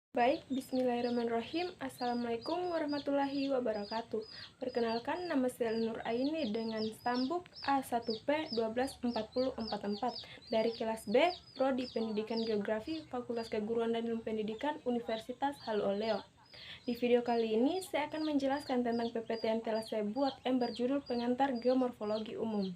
Baik, bismillahirrahmanirrahim. Assalamualaikum warahmatullahi wabarakatuh. Perkenalkan, nama saya Nur Aini dengan stambuk A1P12444 dari kelas B, Prodi Pendidikan Geografi, Fakultas Keguruan dan Ilmu Pendidikan, Universitas Halu Oleo. Di video kali ini, saya akan menjelaskan tentang PPT yang telah saya buat yang berjudul Pengantar Geomorfologi Umum.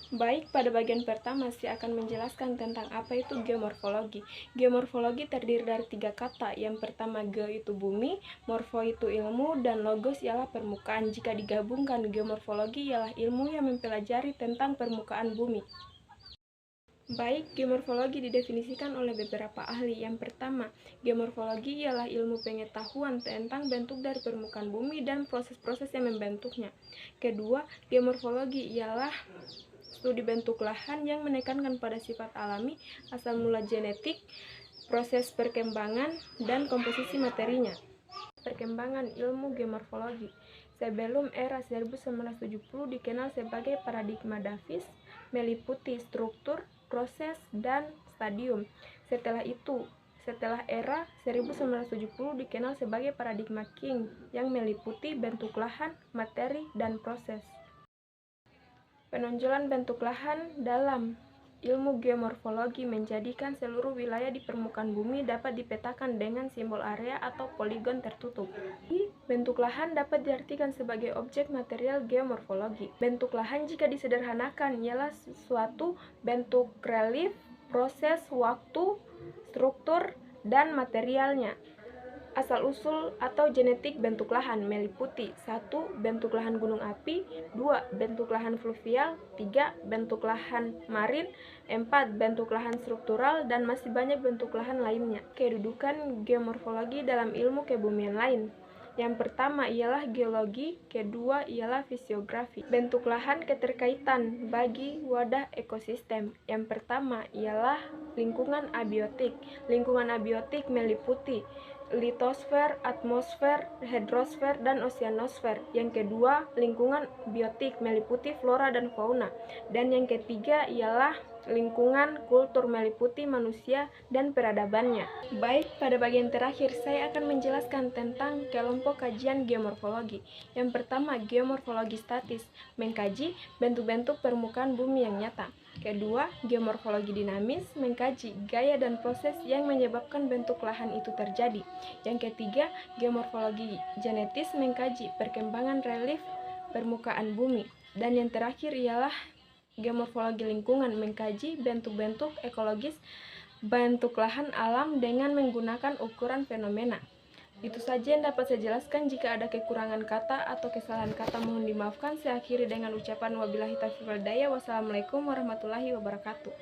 Baik, pada bagian pertama saya akan menjelaskan tentang apa itu geomorfologi. Geomorfologi terdiri dari 3 kata. Yang pertama, geo itu bumi, morfo itu ilmu, dan logos ialah permukaan. Jika digabungkan, geomorfologi ialah ilmu yang mempelajari tentang permukaan bumi. Baik, geomorfologi didefinisikan oleh beberapa ahli. Yang pertama, geomorfologi ialah ilmu pengetahuan tentang bentuk dari permukaan bumi dan proses-proses yang membentuknya. Kedua, geomorfologi ialah studi bentuk lahan yang menekankan pada sifat alami, asal mula genetik, proses perkembangan, dan komposisi materinya. Perkembangan ilmu geomorfologi sebelum era 1970 dikenal sebagai paradigma Davis, meliputi struktur, proses, dan stadium. Setelah era 1970 dikenal sebagai paradigma King yang meliputi bentuk lahan, materi, dan proses. Penonjolan bentuk lahan dalam ilmu geomorfologi menjadikan seluruh wilayah di permukaan bumi dapat dipetakan dengan simbol area atau poligon tertutup. Bentuk lahan dapat diartikan sebagai objek material geomorfologi. Bentuk lahan jika disederhanakan ialah suatu bentuk relief, proses, waktu, struktur, dan materialnya. Asal-usul atau genetik bentuk lahan meliputi 1. Bentuk lahan gunung api, 2. Bentuk lahan fluvial, 3. Bentuk lahan marin, 4. Bentuk lahan struktural, dan masih banyak bentuk lahan lainnya. Kedudukan geomorfologi dalam ilmu kebumian lain. Yang pertama ialah geologi, kedua ialah fisiografi. Bentuk lahan keterkaitan bagi wadah ekosistem. Yang pertama ialah lingkungan abiotik. Lingkungan abiotik meliputi litosfer, atmosfer, hidrosfer, dan oseanosfer. Yang kedua, lingkungan biotik meliputi flora dan fauna. Dan yang ketiga ialah lingkungan kultur meliputi manusia dan peradabannya. Baik, pada bagian terakhir saya akan menjelaskan tentang kelompok kajian geomorfologi. Yang pertama, geomorfologi statis, mengkaji bentuk-bentuk permukaan bumi yang nyata. Kedua, geomorfologi dinamis, mengkaji gaya dan proses yang menyebabkan bentuk lahan itu terjadi. Yang ketiga, geomorfologi genetis, mengkaji perkembangan relief permukaan bumi. Dan yang terakhir ialah geomorfologi lingkungan, mengkaji bentuk-bentuk ekologis bentuk lahan alam dengan menggunakan ukuran fenomena. Itu saja yang dapat saya jelaskan. Jika ada kekurangan kata atau kesalahan kata mohon dimaafkan. Saya akhiri dengan ucapan wabillahi taufiq wal hidayah. Wassalamualaikum warahmatullahi wabarakatuh.